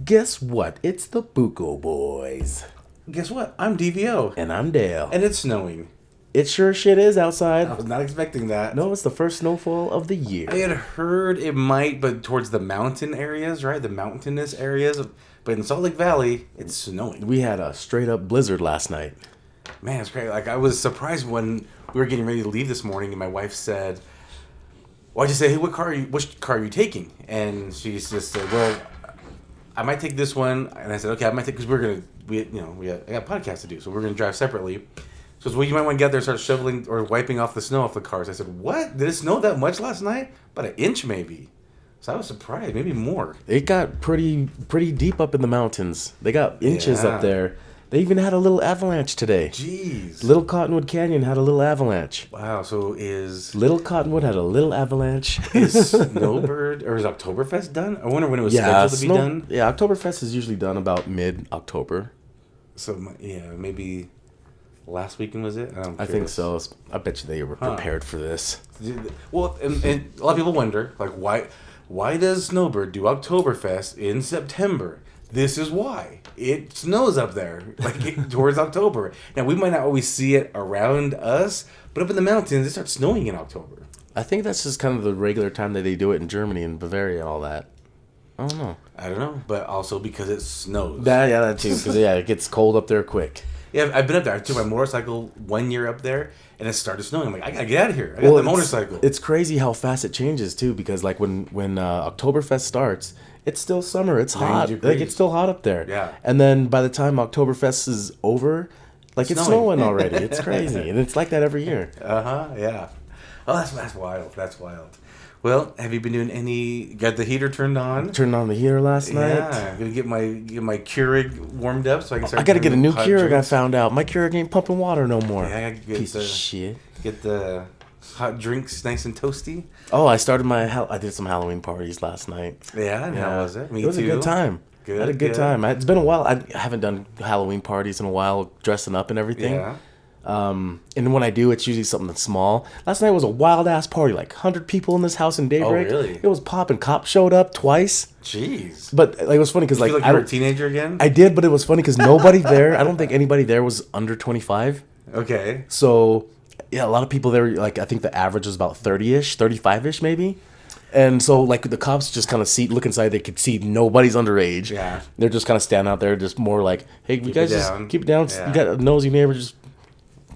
Guess what? It's the Buko boys. Guess what? I'm DVO. And I'm Dale. And it's snowing. It sure shit is outside. I was not expecting that. No, it's the first snowfall of the year. I had heard it might, but towards the mountain areas, right? The mountainous areas. But in Salt Lake Valley, it's snowing. We had a straight up blizzard last night. Man, it's great. Like, I was surprised when we were getting ready to leave this morning, and my wife said, well, I just said, hey, which car are you taking? And she just said, well, I might take this one. And I said, okay, I might take, because I got podcasts to do, so we're going to drive separately. She goes, well, you might want to get out there and start shoveling or wiping off the snow off the cars. I said, what? Did it snow that much last night? About an inch, maybe. So I was surprised, maybe more. It got pretty deep up in the mountains. They got inches up there. They even had a little avalanche today. Jeez. Little Cottonwood Canyon had a little avalanche. Wow, so Little Cottonwood had a little avalanche. Is Snowbird, or is Oktoberfest done? I wonder when it was scheduled to be done. Yeah, Oktoberfest is usually done about mid-October. So, yeah, maybe last weekend was it? I think so. I bet you they were prepared for this. Well, and a lot of people wonder, like, why does Snowbird do Oktoberfest in September? This is why. It snows up there, like towards October. Now, we might not always see it around us, but up in the mountains, it starts snowing in October. I think that's just kind of the regular time that they do it in Germany and Bavaria and all that. I don't know. But also because it snows. That too. Because, it gets cold up there quick. Yeah, I've been up there. I took my motorcycle 1 year up there, and it started snowing. I'm like, I gotta get out of here. I got the motorcycle. It's crazy how fast it changes, too, because, like, when Oktoberfest starts, it's still summer. It's hot. Like, it's still hot up there. Yeah. And then by the time Oktoberfest is over, like, it's snowing already. It's crazy. And it's like that every year. Yeah. Oh, that's wild. That's wild. Well, have you been doing got the heater turned on? Turned on the heater last night. Yeah. I'm going to get my Keurig warmed up so I can start. I got to get a new Keurig, I found out. My Keurig ain't pumping water no more. Yeah, I got to Piece of shit. Get the hot drinks nice and toasty. Oh, I did some Halloween parties last night. Yeah, and how was it? Me too. It was a good time. I had a good time. It's been a while. I haven't done Halloween parties in a while, dressing up and everything. Yeah. And when I do, it's usually something that's small. Last night was a wild-ass party, like 100 people in this house in Daybreak. Oh, really? It was popping. Cops showed up twice. Jeez. But like, it was funny because like you were a teenager again? I did, but it was funny because nobody there, I don't think anybody there was under 25. Okay. So, yeah, a lot of people there, like, I think the average was about 30-ish, 35-ish maybe. And so, like, the cops just kind of look inside. They could see nobody's underage. Yeah. They're just kind of standing out there, just more like, hey, you guys just keep it down. Yeah. You got a nosy neighbor, just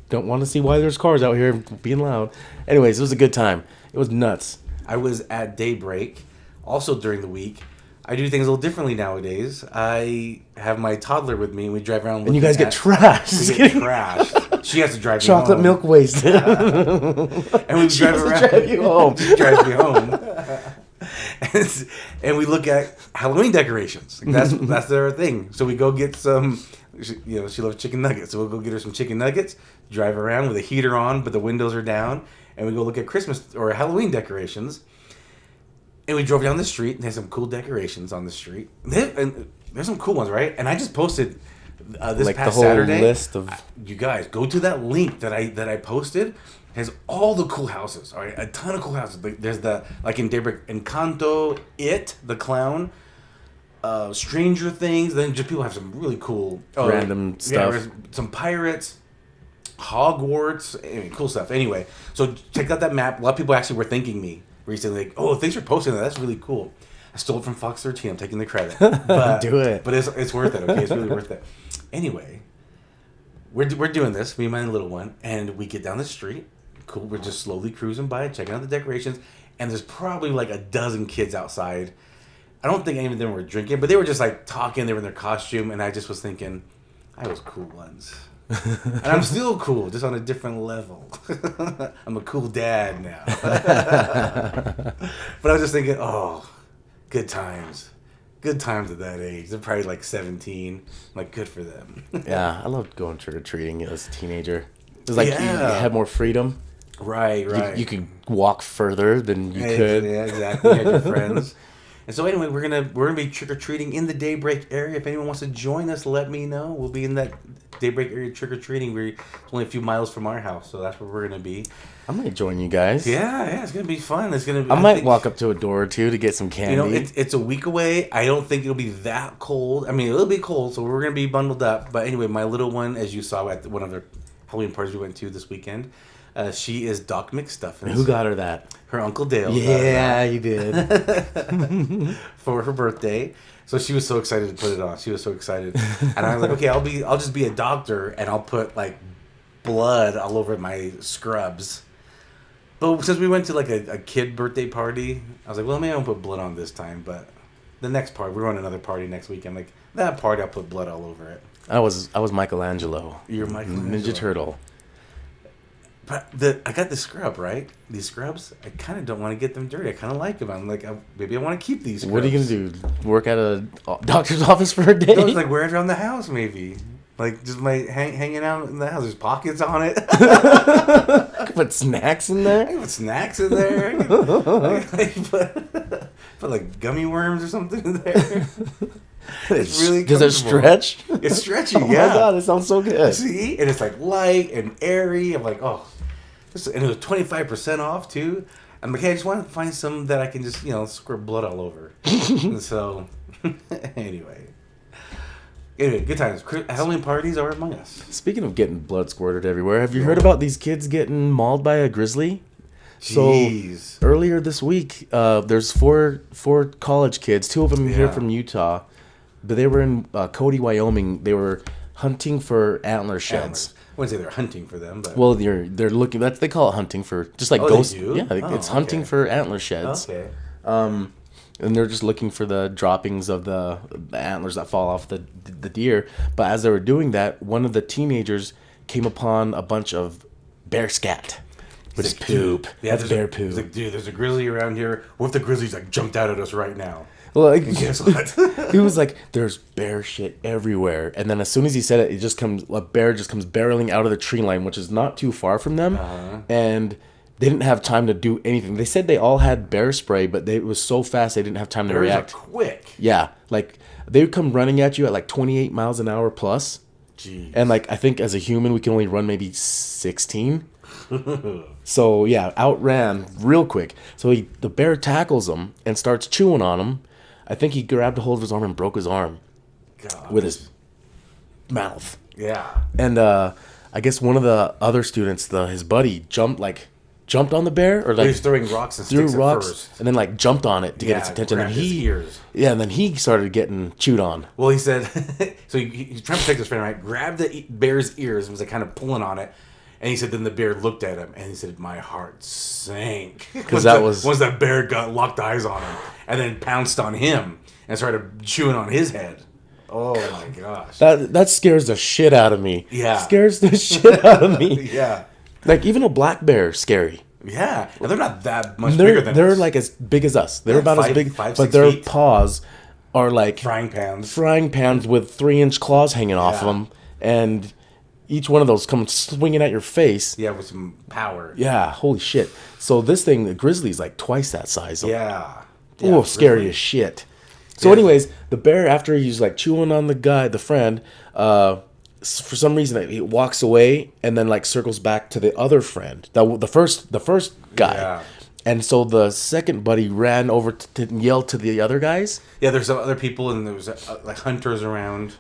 don't want to see why there's cars out here being loud. Anyways, it was a good time. It was nuts. I was at Daybreak, also during the week. I do things a little differently nowadays. I have my toddler with me, and we drive around. And you guys get trashed. We get trashed. She has to drive me home. Chocolate milk wasted. And we drive around. Drive you home. She drives me home. And we look at Halloween decorations. That's their thing. So we go get some. She loves chicken nuggets, so we'll go get her some chicken nuggets. Drive around with a heater on, but the windows are down, and we go look at Christmas or Halloween decorations. And we drove down the street, and there's some cool decorations on the street. And there's some cool ones, right? And I just posted this like past the whole Saturday. List of you guys go to that link that I posted. It has all the cool houses. All right, a ton of cool houses. There's like in Daybreak, Encanto, It, the clown, Stranger Things. Then just people have some really cool random stuff. Yeah, some pirates. Hogwarts, cool stuff. Anyway, so check out that map. A lot of people actually were thanking me recently, like, "Oh, thanks for posting that. That's really cool." I stole it from Fox 13. I'm taking the credit. But, do it. But it's worth it. Okay, it's really worth it. Anyway, we're doing this, me and my little one, and we get down the street. Cool. We're just slowly cruising by, checking out the decorations, and there's probably like a dozen kids outside. I don't think any of them were drinking, but they were just like talking. They were in their costume, and I just was thinking, I was cool once. And I'm still cool, just on a different level. I'm a cool dad now. But I was just thinking, oh, good times. Good times at that age. They're probably like 17. I'm like, good for them. Yeah, I loved going trick-or-treating as a teenager. It was like you had more freedom. Right. You could walk further than you could. Yeah, exactly. You had your friends. And so anyway, we're gonna be trick-or-treating in the Daybreak area. If anyone wants to join us, let me know. We'll be in that Daybreak area trick-or-treating. We're only a few miles from our house, so that's where we're going to be. I'm going to join you guys. Yeah, it's going to be fun. It's gonna be, I might walk up to a door or two to get some candy. You know, it's a week away. I don't think it'll be that cold. I mean, it'll be cold, so we're going to be bundled up. But anyway, my little one, as you saw at one of the Halloween parties we went to this weekend, she is Doc McStuffins. Who got her that? Her Uncle Dale. Yeah, you did. For her birthday. So she was so excited to put it on. She was so excited. And I was like, okay, I'll just be a doctor, and I'll put, like, blood all over my scrubs. But since we went to like a kid birthday party, I was like, well, maybe I won't put blood on this time. But the next party, we're on another party next weekend. Like that party, I'll put blood all over it. I was Michelangelo. You're Michelangelo. Ninja Turtle. But I got the scrub, right? These scrubs, I kind of don't want to get them dirty. I kind of like them. I'm like, maybe I want to keep these scrubs. What are you gonna do? Work at a doctor's office for a day? No, it's like wear it around the house, maybe. Like, just hanging out in the house. There's pockets on it. I could put snacks in there. I could put snacks in there. I could put like gummy worms or something in there. It's really Does it stretch? It's stretchy, yeah. Oh my God, it sounds so good. See? And it's like light and airy. I'm like, oh. And it was 25% off, too. I'm like, hey, I just want to find some that I can just, squirt blood all over. And so, anyway, good times. Halloween parties are among us. Speaking of getting blood squirted everywhere, have you heard about these kids getting mauled by a grizzly? Jeez. So earlier this week, there's four college kids, two of them here from Utah, but they were in Cody, Wyoming. They were hunting for antler sheds. I wouldn't say they're hunting for them, but well, they're looking. They call it hunting for just like ghost. They do? Yeah, it's hunting for antler sheds. Okay. And they're just looking for the droppings of the antlers that fall off the deer. But as they were doing that, one of the teenagers came upon a bunch of bear scat, which is poop. Yeah, that's bear poop. He's like, dude, there's a grizzly around here. What if the grizzly's like jumped out at us right now? Well, guess what? He was like, "There's bear shit everywhere," and then as soon as he said it, a bear just comes barreling out of the tree line, which is not too far from them, and they didn't have time to do anything. They said they all had bear spray, but it was so fast they didn't have time to react. Bears are quick. Yeah, like they would come running at you at like 28 miles an hour plus. Jeez. And like I think as a human we can only run maybe 16. So yeah, outran real quick. So the bear tackles him and starts chewing on him. I think he grabbed a hold of his arm and broke his arm with his mouth. Yeah. And I guess one of the other students, his buddy, jumped on the bear, or like he was throwing rocks and sticks at first, and then like jumped on it to get its attention. And his ears. Yeah, and then he started getting chewed on. Well, he said, so he's trying to protect his friend, right? Grabbed the bear's ears and was like kind of pulling on it. And he said, then the bear looked at him and he said, my heart sank. Because once that bear locked eyes on him and then pounced on him and started chewing on his head. Oh my gosh. That scares the shit out of me. Yeah. Scares the shit out of me. Yeah. Like even a black bear is scary. Yeah. And they're not that much bigger than us. They're like as big as us. They're about as big, but their paws are like frying pans with 3-inch claws hanging off of them. And each one of those comes swinging at your face. Yeah, with some power. Yeah, holy shit. So this thing, the grizzly's like twice that size. Yeah. Oh, scary as shit. So anyways, the bear, after he's like chewing on the friend, for some reason he walks away and then like circles back to the other friend, the first guy. Yeah. And so the second buddy ran over to yell to the other guys. Yeah, there's some other people and there was like hunters around.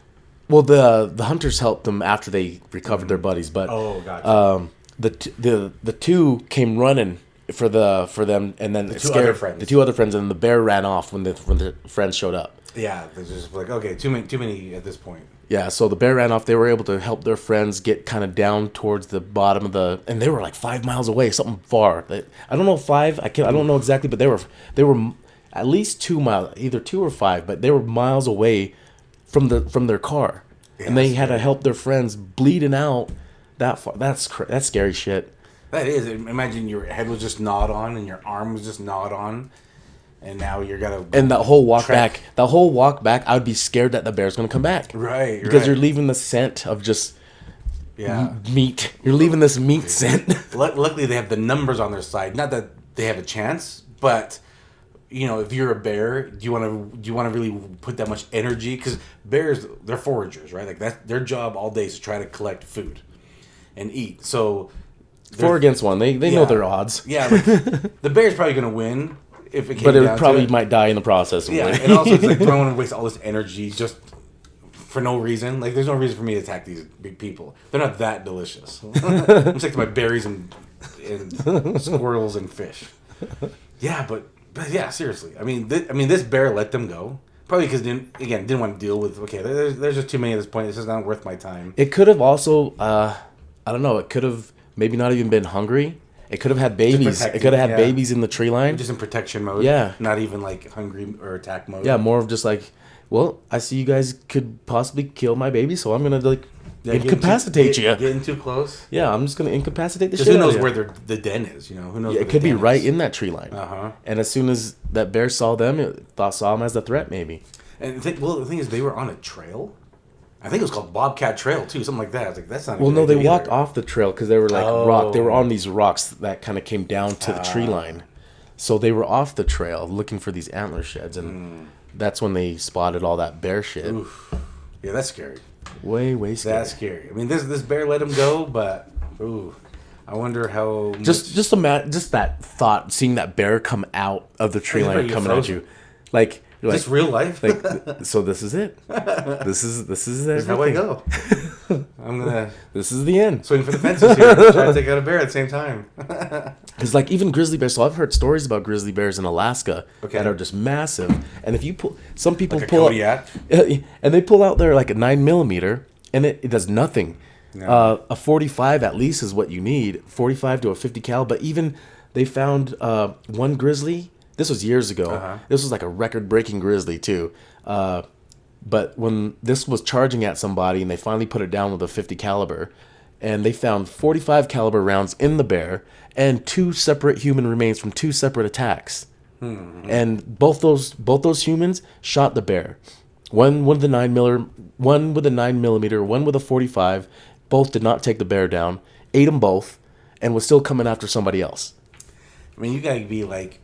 Well, the hunters helped them after they recovered their buddies, but gotcha. The two came running for them, and then it scared the two other friends, and the bear ran off when the friends showed up. Yeah, they're just like, okay, too many at this point. Yeah, so the bear ran off. They were able to help their friends get kind of down towards the bottom of and they were like 5 miles away, something far. I don't know 5. I don't know exactly, but they were at least 2 miles, either 2 or 5, but they were miles away from their car, and they had to help their friends bleeding out that far. That's scary shit. That is. Imagine your head was just gnawed on and your arm was just gnawed on, and now you're gonna. And that whole walk back, I would be scared that the bear's gonna come back. Right. Because you're leaving the scent of just meat. You're leaving this meat scent. Luckily, they have the numbers on their side. Not that they have a chance, but if you're a bear, do you want to really put that much energy? Because bears, they're foragers, right? Like that's their job all day is to try to collect food and eat. So 4 against 1, they know their odds. Yeah, like, the bear's probably gonna win if it came but it down probably to it. might die in the process. Yeah, and also it's like throwing and waste all this energy just for no reason. Like there's no reason for me to attack these big people. They're not that delicious. I'm sick to my berries and squirrels and fish. Yeah, but yeah, seriously. I mean, this bear let them go. Probably because didn't want to deal with. Okay, there's just too many at this point. It's just not worth my time. It could have also, I don't know. It could have maybe not even been hungry. It could have had babies. It could have had babies in the tree line. Just in protection mode. Yeah. Not even like hungry or attack mode. Yeah, more of just like, well, I see you guys could possibly kill my baby, so I'm gonna like incapacitate you. Getting too close. Yeah, I'm just gonna incapacitate the shit. Who knows out of you. where the den is? Who knows? Yeah, it could be right in that tree line. Uh-huh. And as soon as that bear saw them, it saw them as a threat, maybe. And the thing is, they were on a trail. I think it was called Bobcat Trail too, something like that. I was like, that's not. Well, no, they walked off the trail because they were like rock. They were on these rocks that kind of came down to the tree line, so they were off the trail looking for these antler sheds, and that's when they spotted all that bear shit. Oof. Yeah, that's scary. Way scary. That's scary. I mean, this bear let him go, but I wonder how. Just that thought, seeing that bear come out of the tree line coming at you, like. Like, just real life. Like, so this is it. This is everything. This is how I go. I'm gonna. This is the end. Swing for the fences here. Try to take out a bear at the same time. Because like even grizzly bears. So I've heard stories about grizzly bears in Alaska that are just massive. And if you some people like pull Kodiak. and they pull out there like a 9mm, and it does nothing. No. A 45 at least is what you need. 45 to a 50 cal. But even they found one grizzly. This was years ago. Uh-huh. This was like a record-breaking grizzly too. But when this was charging at somebody, and they finally put it down with a 50 caliber, and they found 45 caliber rounds in the bear and 2 separate human remains from 2 separate attacks. Mm-hmm. And both those humans shot the bear. One with a 9mm, one with a 45. Both did not take the bear down. Ate them both, and was still coming after somebody else. I mean, you gotta be like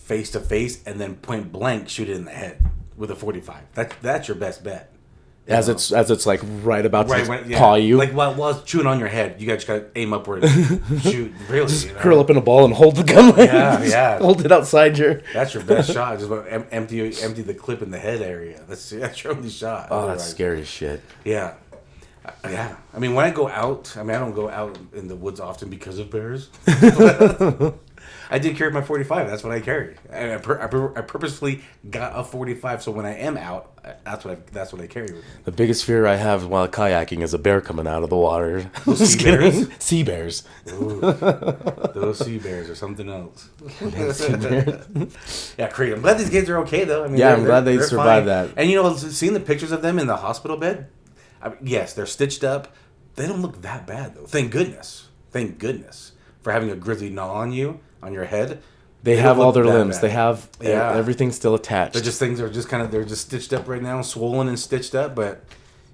face to face and then point blank shoot it in the head with a 45. That's your best bet. As it's like right about to when, paw you. Like while it's chewing on your head, you guys gotta aim upward and shoot. Really, curl up in a ball and hold the gun. Yeah. Hold it outside your. That's your best shot. Just empty the clip in the head area. That's your only shot. Oh, that's scary as shit. Yeah. Yeah. I mean, when I go out, I don't go out in the woods often because of bears. I did carry my 45. That's what I carry. And I purposefully got a 45, so when I am out, that's what I carry with me. The biggest fear I have while kayaking is a bear coming out of the water. Those sea bears? Sea bears. Ooh, those sea bears are something else. Yeah, crazy. I'm glad these kids are okay, though. I mean, I'm glad they survived that. And seeing the pictures of them in the hospital bed, yes, they're stitched up. They don't look that bad, though. Thank goodness. For having a grizzly gnaw on you. On your head, they have all their limbs. Bad. They have everything still attached. Things are just they're just stitched up right now, swollen and stitched up. But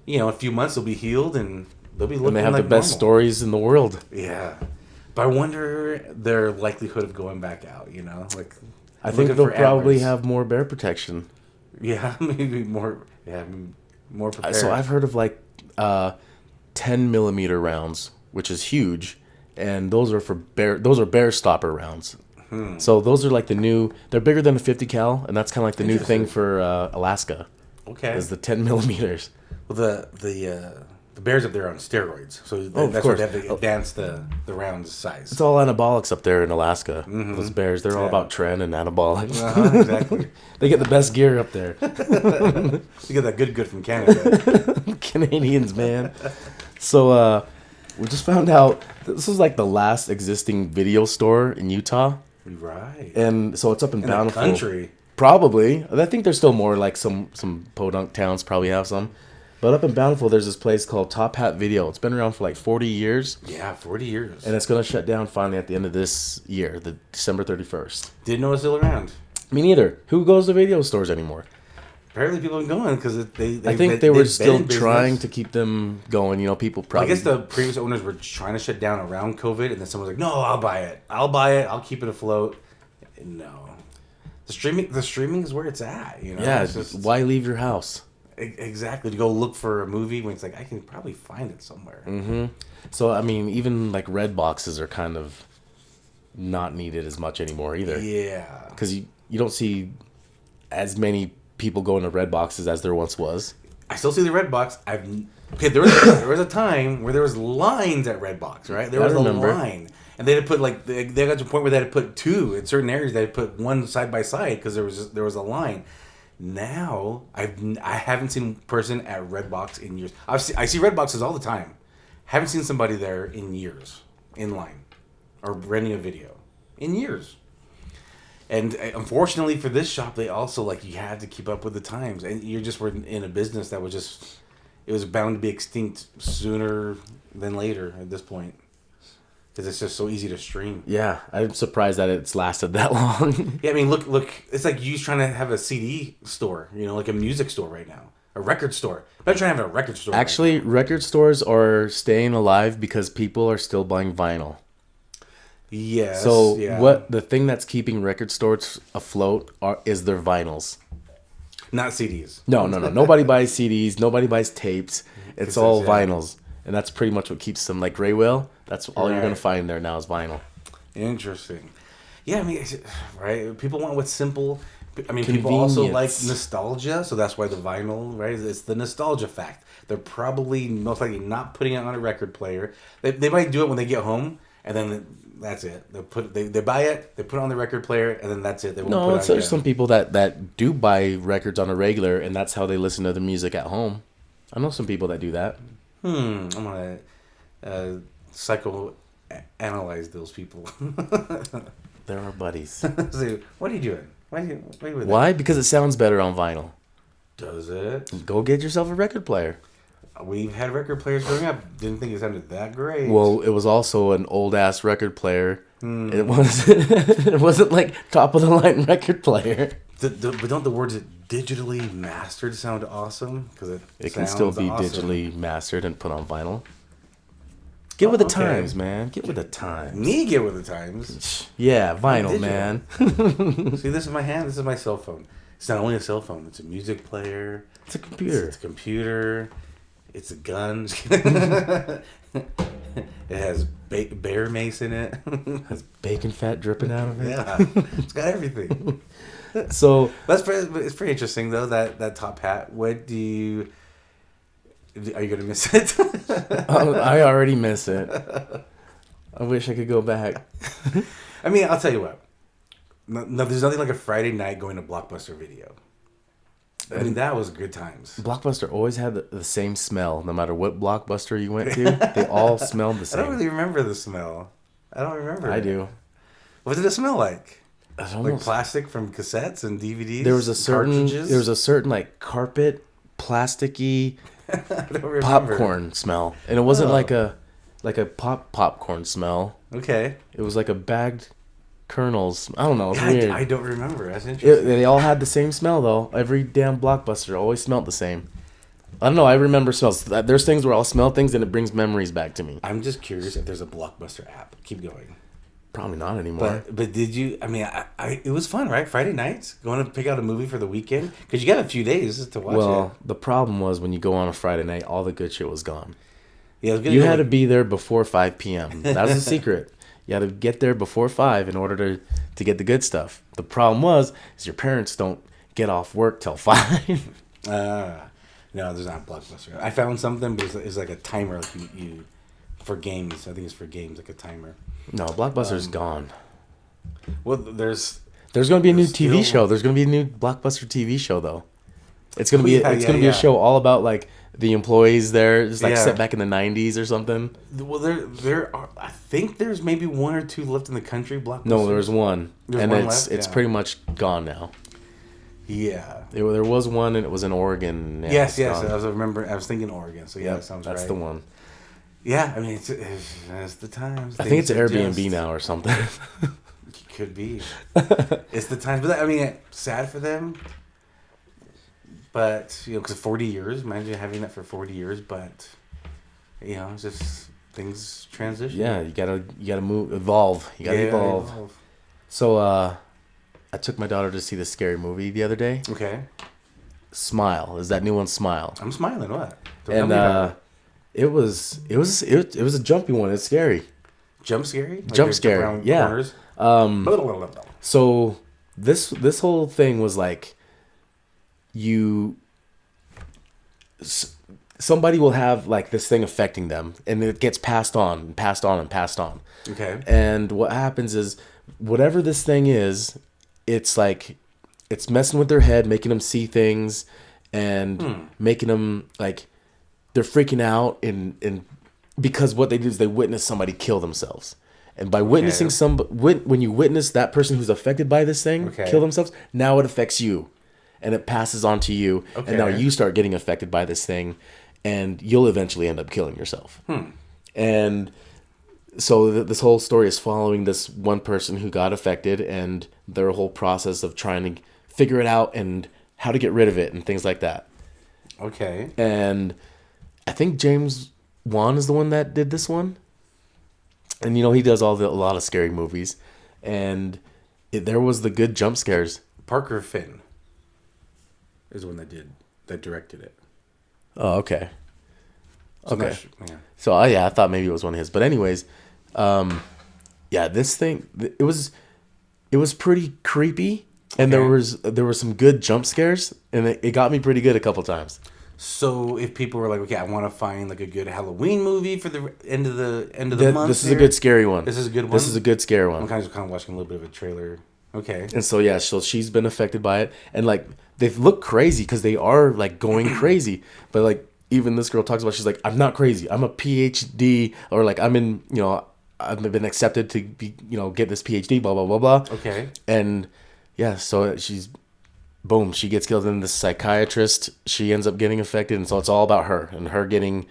a few months they'll be healed and they'll be looking. And they have like the best normal. stories in the world. Yeah, but I wonder their likelihood of going back out. Like I think they'll probably have more bear protection. Yeah, maybe more. Yeah, more prepared. So I've heard of like 10mm rounds, which is huge. And those are bear stopper rounds. So those are like the new. They're bigger than a 50 cal, and that's kind of like the new thing for Alaska. Okay, is the 10mm. Well, the bears up there are on steroids, so that's why they have to advance the round size. It's all anabolics up there in Alaska. Mm-hmm. Those bears, they're all about tren and anabolics. Exactly. They get the best gear up there. You get that good from Canada. Canadians, man. So. We just found out this is like the last existing video store in Utah. Right. And so it's up in Bountiful. The country. Probably. I think there's still more, like some podunk towns probably have some. But up in Bountiful, there's this place called Top Hat Video. It's been around for like 40 years. Yeah, 40 years. And it's going to shut down finally at the end of this year, the December 31st. Didn't know it was still around. Me neither. Who goes to video stores anymore? Apparently people have been going because I think they were still trying to keep them going. People probably. I guess the previous owners were trying to shut down around COVID, and then someone was like, "No, I'll buy it. I'll buy it. I'll keep it afloat." No. The streaming is where it's at. Yeah, It's just, why leave your house? exactly, to go look for a movie when it's like I can probably find it somewhere. Mm-hmm. So I mean, even like red boxes are kind of not needed as much anymore either. Yeah, Because you don't see as many people going to red boxes as there once was. I still see the red box. There was a time where there was lines at Redbox, right? There was a line, and they had to put like they got to a point where they had to put two in certain areas. They had to put one side by side because there was a line. Now I haven't seen a person at Redbox in years. I see Redboxes all the time. Haven't seen somebody there in years in line or renting a video in years. And unfortunately for this shop, they also like you had to keep up with the times, and you just were in a business that was just it was bound to be extinct sooner than later at this point because it's just so easy to stream. Yeah, I'm surprised that it's lasted that long. Yeah, I mean, look, it's like you trying to have a CD store, like a music store right now, a record store. I'm not trying to have a record store. Actually, right record stores are staying alive because people are still buying vinyl. Yes. So yeah. the thing that's keeping record stores afloat is their vinyls. Not CDs. No. Nobody buys CDs. Nobody buys tapes. It's all yeah. vinyls, and that's pretty much what keeps them. Like Ray Will, that's all you're gonna find there now is vinyl. Interesting. Yeah, I mean, right? People want what's simple. I mean, people also like nostalgia, so that's why the vinyl, right? It's the nostalgia fact. They're probably most likely not putting it on a record player. They might do it when they get home, and then that's it. They buy it, they put it on the record player, and then that's it. They won't put it on there's some people that do buy records on a regular, and that's how they listen to the music at home. I know some people that do that. I'm gonna psychoanalyze those people. They're our buddies. So, what are you doing? Why? Because it sounds better on vinyl. Does it? Go get yourself a record player. We've had record players growing up. Didn't think it sounded that great. Well, it was also an old ass record player. It wasn't like top of the line record player. But don't the words digitally mastered sound awesome? Because it can still be awesome. Digitally mastered and put on vinyl. Get with the times, man. Get with the times. Me get with the times. Yeah, vinyl, man. See, this is my hand. This is my cell phone. It's not only a cell phone. It's a music player. It's a computer. It's a computer. It's a gun. It has bear mace in it. Has bacon fat dripping out of it. Yeah, it's got everything. So it's pretty interesting though. That top hat. What do you? Are you gonna miss it? I already miss it. I wish I could go back. I mean, I'll tell you what. No, there's nothing like a Friday night going to Blockbuster Video. I mean, that was good times. Blockbuster always had the same smell, no matter what Blockbuster you went to. They all smelled the same. I don't really remember the smell. I don't remember. I do. What did it smell like? Almost, like plastic from cassettes and DVDs. There was a certain like carpet, plasticky popcorn smell, and it wasn't like a popcorn smell. Okay. It was like a bagged kernels. I don't know. It's yeah, weird. I don't remember. That's interesting. They all had the same smell though. Every damn Blockbuster always smelled the same. I don't know. I remember smells. There's things where I'll smell things and it brings memories back to me. I'm just curious if there's a Blockbuster app. Keep going. Probably not anymore. But did you? I mean, it was fun, right? Friday nights, going to pick out a movie for the weekend because you got a few days to watch it. Well, the problem was when you go on a Friday night, all the good shit was gone. Yeah, you had to be there before 5 p.m. That was the secret. You had to get there before 5 in order to get the good stuff. The problem is your parents don't get off work till 5. No, there's not Blockbuster. I found something, but it's like a timer, like you for games. I think it's for games, like a timer. No, Blockbuster's gone. Well, there's going to be a new TV show. There's going to be a new Blockbuster TV show though. It's going to be be a show all about like the employees there. It's like set back in the 90s or something. Well, there are. I think there's maybe one or two left in the country. Blockbuster. No, there's one, and one it's pretty much gone now. Yeah, there was one, and it was in Oregon. Yeah, yes. I was thinking Oregon. So yeah, that sounds right. That's the one. Yeah, I mean it's the times. I think it's Airbnb now or something. Could be. It's the times, but I mean, sad for them. But because 40 years, imagine having that for 40 years. But it's just things transition. Yeah, you gotta evolve. You gotta evolve. So, I took my daughter to see this scary movie the other day. Okay. Smile. Is that new one, Smile? I'm smiling. What? And it was a jumpy one. It's scary. Jump scary? Like Jump scary. Yeah. Corners? So this whole thing was like somebody will have like this thing affecting them, and it gets passed on and passed on and passed on. Okay. And what happens is, whatever this thing is, it's like it's messing with their head, making them see things, and making them like they're freaking out, and because what they do is they witness somebody kill themselves. And by witnessing when you witness that person who's affected by this thing kill themselves, now it affects you, and it passes on to you, and now you start getting affected by this thing, and you'll eventually end up killing yourself. And so this whole story is following this one person who got affected, and their whole process of trying to figure it out and how to get rid of it and things like that. Okay. And I think James Wan is the one that did this one. And, he does a lot of scary movies. And there was the good jump scares. Parker Finn is the one that directed it. Oh, okay. So Okay. Yeah. So, I thought maybe it was one of his. But anyways, this thing, it was pretty creepy. And there were some good jump scares. And it got me pretty good a couple times. So if people were like, okay, I want to find like a good Halloween movie for the end of the month. This is a good scary one. This is a good one. This is a good scary one. I'm kind of watching a little bit of a trailer. Okay. And so so she's been affected by it, and like they look crazy because they are like going crazy. But like even this girl talks about, she's like, I'm not crazy. I'm a PhD, or like I'm in, I've been accepted to be, get this PhD. Blah blah blah blah. Okay. And so she's. Boom, she gets killed, and the psychiatrist, she ends up getting affected, and so it's all about her, and her getting,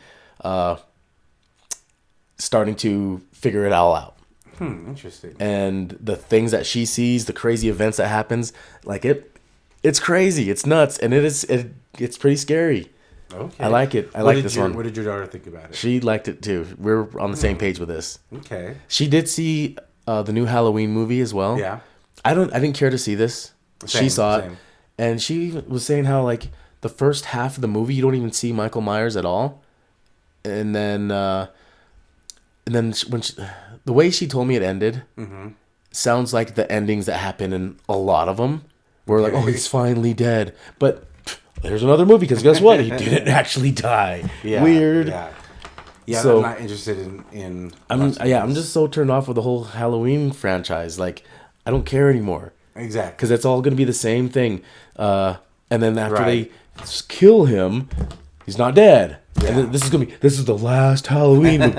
starting to figure it all out. Interesting. And the things that she sees, the crazy events that happens, like it's crazy, it's nuts, and it's pretty scary. Okay. I like it. I like this one. What did your daughter think about it? She liked it too. We're on the same page with this. Okay. She did see the new Halloween movie as well. Yeah. I didn't care to see this. She saw it. And she was saying how, like, the first half of the movie, you don't even see Michael Myers at all. And then the way she told me it ended sounds like the endings that happen in a lot of them. Where, like, oh, he's finally dead. But there's another movie, because guess what? He didn't actually die. Yeah, Weird. Yeah, so, I'm not interested in I'm just so turned off with the whole Halloween franchise. Like, I don't care anymore. Exactly. Because it's all going to be the same thing. And then after they kill him, he's not dead. Yeah. And this is the last Halloween movie.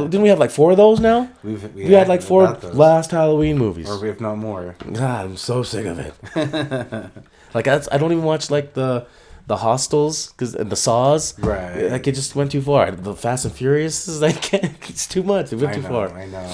Didn't we have like 4 of those now? We had like 4 last Halloween movies. Or if not more. God, I'm so sick of it. Like, I don't even watch like the Hostels and the Saws. Right. Like, it just went too far. The Fast and Furious is like, it's too much. It went too far. I know.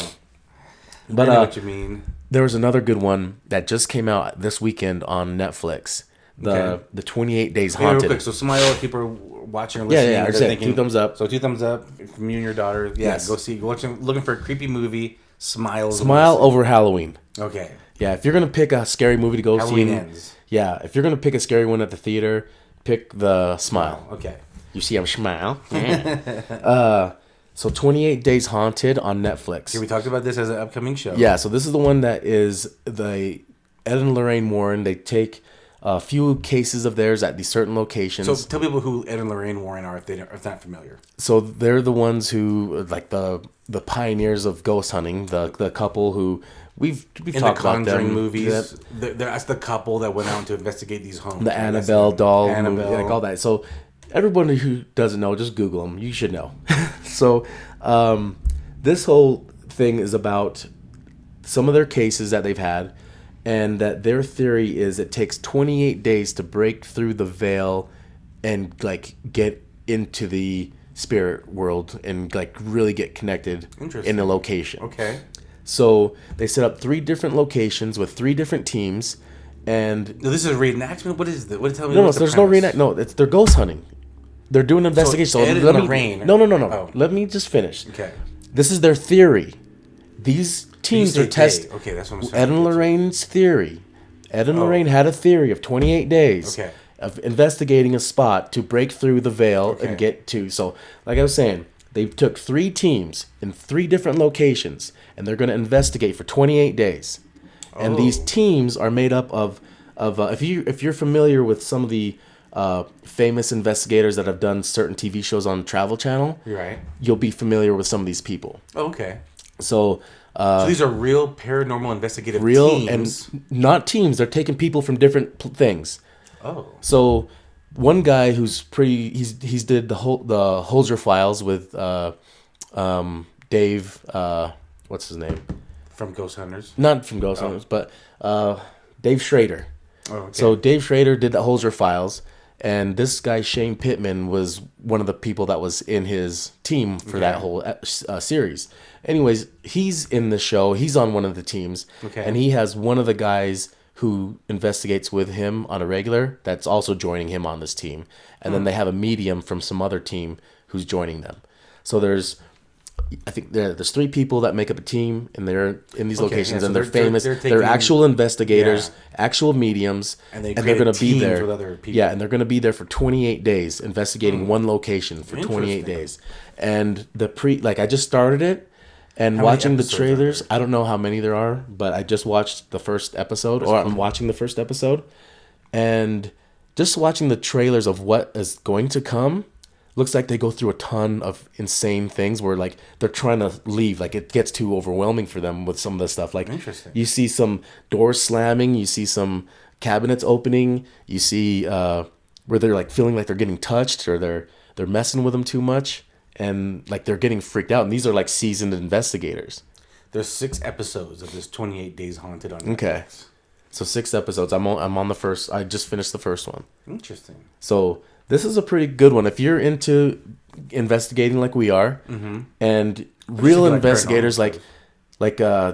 But I know what you mean. There was another good one that just came out this weekend on Netflix. The 28 Days Haunted. Real quick, so Smile, if people are watching or listening. Yeah. Thinking, 2 thumbs up. So 2 thumbs up from you and your daughter. Yeah, yes. Go watching, looking for a creepy movie. Smile over Halloween. Okay. Yeah, if you're gonna pick a scary movie to go Halloween see, ends. Yeah, if you're gonna pick a scary one at the theater, pick the Smile. Okay. You see, I'm Smile. So 28 Days Haunted on Netflix. Yeah, we talked about this as an upcoming show. Yeah, so this is the one that is the Ed and Lorraine Warren. They take a few cases of theirs at these certain locations. So tell people who Ed and Lorraine Warren are if they're not familiar. So they're the ones who, like the pioneers of ghost hunting, the couple who we've talked about them. In the Conjuring movies, that's the couple that went out to investigate these homes. The Annabelle doll movie, like all that. So everybody who doesn't know, just Google them. You should know. So this whole thing is about some of their cases that they've had, and that their theory is it takes 28 days to break through the veil and like get into the spirit world and like really get connected in a location. Okay. So they set up 3 different locations with 3 different teams, and no, this is a reenactment. What is it? What tell me? No, there's no reenact. No, they're ghost hunting. They're doing an investigation. So Ed and Lorraine. No. Oh. Let me just finish. Okay. This is their theory. These teams are testing. Okay, that's what I'm saying. Ed and Lorraine's theory Ed and Lorraine had a theory of 28 days Okay. of investigating a spot to break through the veil Okay. and get to. So, like I was saying, they took 3 teams in 3 different locations, and they're going to investigate for 28 days. And these teams are made up of if you're familiar with some of the famous investigators that have done certain TV shows on Travel Channel, Right. you'll be familiar with some of these people. Oh, okay. So So these are real paranormal investigative real teams. and not teams. They're taking people from different things. Oh. So one guy who's pretty he's did the Holzer files with Dave what's his name? From Ghost Hunters. Not from Ghost Hunters, but Dave Schrader. Oh, okay. So Dave Schrader did the Holzer files, and this guy Shane Pittman was one of the people that was in his team for that whole series. Anyways, he's in the show. He's on one of the teams, and he has one of the guys who investigates with him on a regular that's also joining him on this team. And then they have a medium from some other team who's joining them. So I think there's 3 people that make up a team, and they're in these locations, and they're famous. They're actual investigators, actual mediums, and they're going to be there. with other people. Yeah, and they're going to be there for 28 days, investigating one location for 28 days. And I just started it, and watching the trailers. I don't know how many there are, but I just watched the first episode, I'm watching the first episode, and just watching the trailers of what is going to come. Looks like they go through a ton of insane things where like they're trying to leave. Like it gets too overwhelming for them with some of the stuff. Like you see some doors slamming, you see some cabinets opening, you see where they're like feeling like they're getting touched or they're messing with them too much, and like they're getting freaked out. And these are like seasoned investigators. There's 6 episodes of this 28 Days Haunted on Netflix. Okay, so 6 episodes. I'm on the first. I just finished the first one. Interesting. So this is a pretty good one if you're into investigating like we are, and real investigators like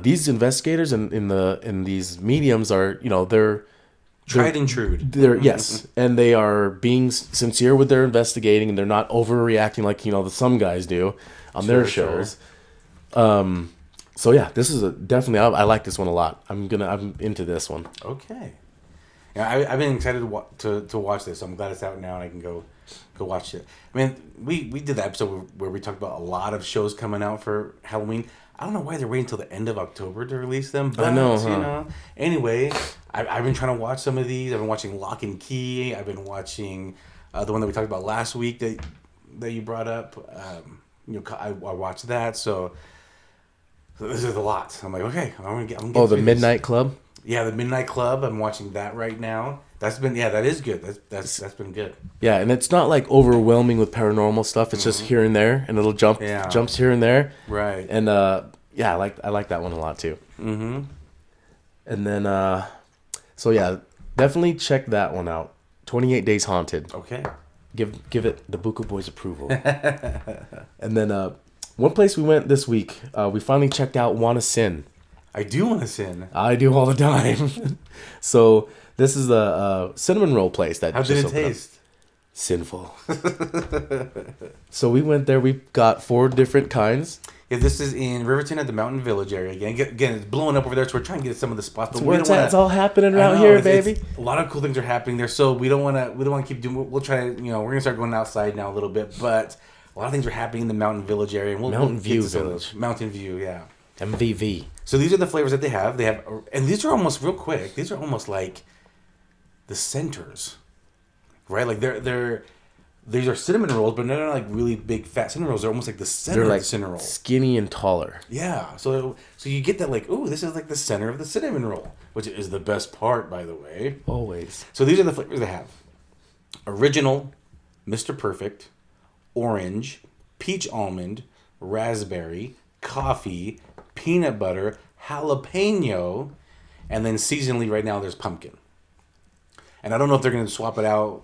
these investigators in these mediums are they're tried and true. They're yes, and they are being sincere with their investigating, and they're not overreacting like some guys do on their shows. So yeah, this is definitely I like this one a lot. I'm into this one. Okay. Yeah, I've been excited to watch this. So I'm glad it's out now and I can go watch it. I mean, we did the episode where we talked about a lot of shows coming out for Halloween. I don't know why they're waiting until the end of October to release them. But, I know, Anyway, I've been trying to watch some of these. I've been watching Lock and Key. I've been watching the one that we talked about last week that you brought up. I watched that. So this is a lot. I'm like, okay, I'm gonna get the Midnight Club. Yeah, the Midnight Club. I'm watching that right now. That is good. That's been good. Yeah, and it's not like overwhelming with paranormal stuff. It's just here and there, and it'll jumps here and there. Right. And I like that one a lot too. Mm-hmm. And then so yeah, definitely check that one out. 28 Days Haunted. Okay. Give it the Buko Boys approval. And then one place we went this week, we finally checked out WannaCinn. I do want to sin. I do all the time. So this is the cinnamon roll place that. How did it taste? Sinful. So we went there. We got 4 different kinds. Yeah, this is in Riverton at the Mountain Village area. Again, it's blowing up over there, so we're trying to get some of the spots. But it's all happening around here, baby. A lot of cool things are happening there, so we don't want to keep doing. We'll try to, we're gonna start going outside now a little bit, but a lot of things are happening in the Mountain Village area. And Mountain View Village. Mountain View, yeah. MVV. So these are the flavors that they have. And these are almost real quick. These are almost like the centers, right? Like these are cinnamon rolls, but they're not like really big fat cinnamon rolls. They're almost like the center of the cinnamon roll. Skinny and taller. Yeah. So you get that like, ooh, this is like the center of the cinnamon roll, which is the best part, by the way. Always. So these are the flavors they have: original, Mr. Perfect, orange, peach almond, raspberry, coffee, peanut butter, jalapeno, and then seasonally right now there's pumpkin. And I don't know if they're going to swap it out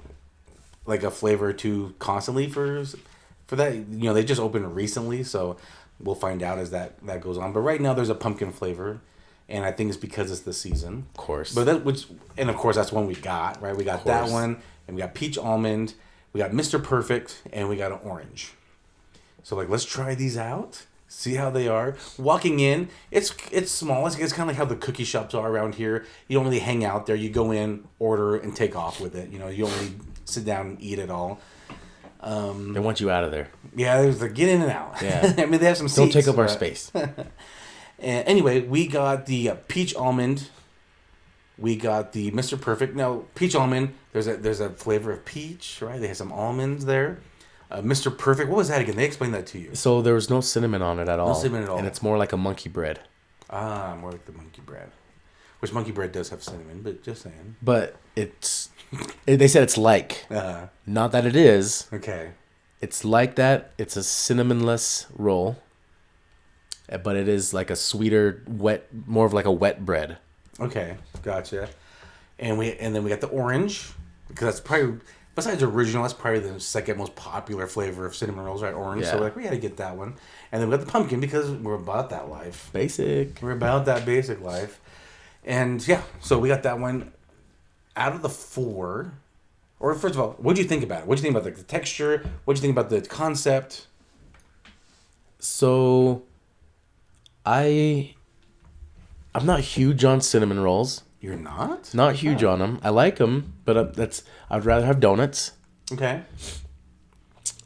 like a flavor or two constantly for that. They just opened recently, so we'll find out as that goes on. But right now there's a pumpkin flavor, and I think it's because it's the season. Of course. But of course that's one we got, right? We got that one, and we got peach almond, we got Mr. Perfect, and we got an orange. So let's try these out. see how they are. Walking in, it's small. It's kind of like how the cookie shops are around here. You don't really hang out there. You go in, order, and take off with it. You know, you don't really sit down and eat at all. They want you out of there. Yeah, there's the get in and out. Yeah. I mean, they have some seats. Don't take up our space. And anyway, we got the peach almond. We got the Mr. Perfect. Now, peach almond, there's a flavor of peach, right? They have some almonds there. Mr. Perfect, what was that again? They explained that to you. So there was no cinnamon on it at all. No cinnamon at all. And it's more like a monkey bread. Ah, more like the monkey bread. Which monkey bread does have cinnamon, but just saying. But they said it's like. Not that it is. Okay. It's like that. It's a cinnamonless roll. But it is like a sweeter, more of like a wet bread. Okay, gotcha. And then we got the orange, because that's probably, besides original, that's probably the second most popular flavor of cinnamon rolls, right? Orange. Yeah. So we had to get that one. And then we got the pumpkin, because we're about that life. Basic. We're about that basic life. And yeah, so we got that one. Out of the 4, or first of all, what do you think about it? What do you think about the texture? What do you think about the concept? So, I'm not huge on cinnamon rolls. You're not? Not huge on them. I like them, but I'd rather have donuts. Okay.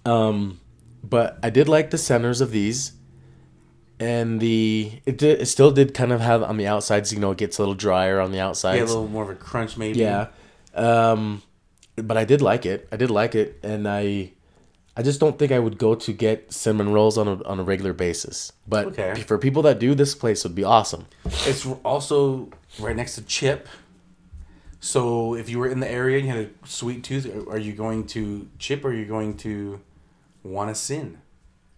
But I did like the centers of these, and it still did kind of have on the outsides. You know, it gets a little drier on the outsides. Yeah, a little more of a crunch, maybe. Yeah. But I did like it. And I just don't think I would go to get cinnamon rolls on a regular basis. But Okay. for people that do, this place would be awesome. It's also right next to Chip. So if you were in the area and you had a sweet tooth, are you going to Chip or are you going to WannaCinn?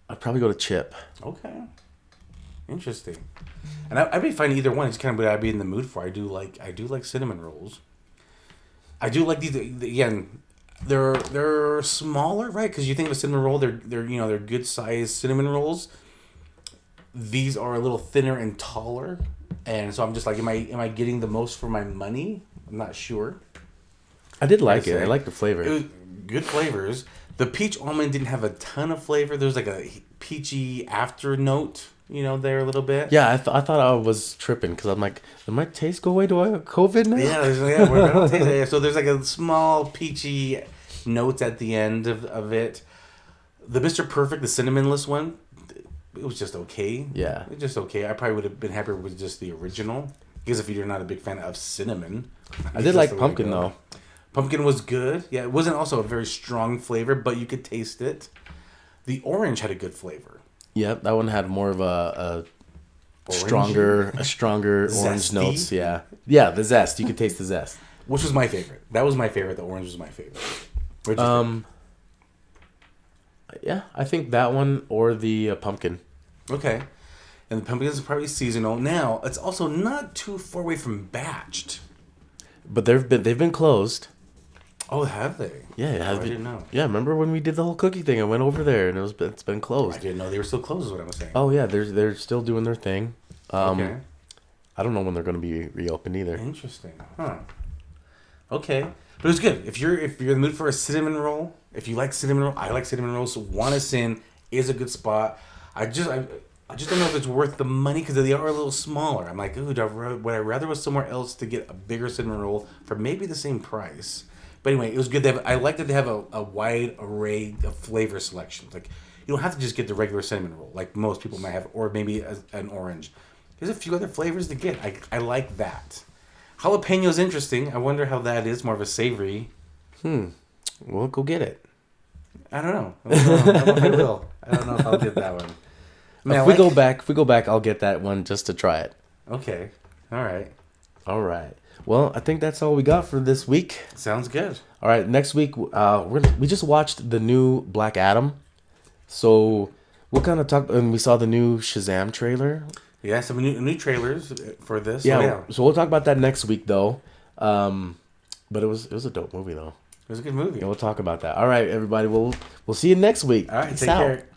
I'd probably go to Chip. Okay. Interesting. And I'd be fine either one. It's kind of what I'd be in the mood for. I do like cinnamon rolls. I do like these again. They're smaller, right? Because you think of a cinnamon roll, they're good sized cinnamon rolls. These are a little thinner and taller, and so I'm just like, am I getting the most for my money? I'm not sure. I did like it. I like the flavor. It was good flavors. The peach almond didn't have a ton of flavor. There was like a peachy after note, there a little bit. Yeah, I thought I was tripping because I'm like, did my taste go away? Do I have COVID now? Yeah, we're gonna taste it. So there's like a small peachy notes at the end of it. The Mr. Perfect, the cinnamonless one, it was just okay. Yeah. It was just okay. I probably would have been happier with just the original. Because if you're not a big fan of cinnamon. I did like pumpkin though. Pumpkin was good. Yeah, it wasn't also a very strong flavor, but you could taste it. The orange had a good flavor. Yep, that one had more of a stronger orange notes. Yeah. Yeah, the zest. You could taste the zest. Which was my favorite. That was my favorite. The orange was my favorite. Yeah, I think that one or the pumpkin. Okay. And the pumpkin is probably seasonal. Now, it's also not too far away from Batched. But they've been closed. Oh, have they? Yeah, it has I been. didn't know. Yeah, remember when we did the whole cookie thing? I went over there and it's been closed. I didn't know they were still closed. Is what I was saying. Oh yeah, they're still doing their thing. Okay. I don't know when they're going to be reopened either. Interesting. Huh. Okay. But it was good. If you're in the mood for a cinnamon roll, if you like cinnamon roll, I like cinnamon rolls. So WannaCinn is a good spot. I just don't know if it's worth the money because they are a little smaller. I'm like, ooh, would I rather was somewhere else to get a bigger cinnamon roll for maybe the same price? But anyway, it was good. I like that they have a wide array of flavor selections. Like, you don't have to just get the regular cinnamon roll like most people might have, or maybe an orange. There's a few other flavors to get. I like that. Jalapeno is interesting. I wonder how that is. More of a savory. We'll go get it. I don't know. I don't know if I will. I don't know if I'll get that one. If we go back, I'll get that one just to try it. Okay. All right. Well, I think that's all we got for this week. Sounds good. All right, next week we just watched the new Black Adam, so we'll kind of talk. And we saw the new Shazam trailer. Yeah, some new trailers for this. Yeah, so we'll talk about that next week though. But it was a dope movie though. It was a good movie. Yeah, we'll talk about that. All right, everybody. We'll see you next week. All right, Peace take out. care.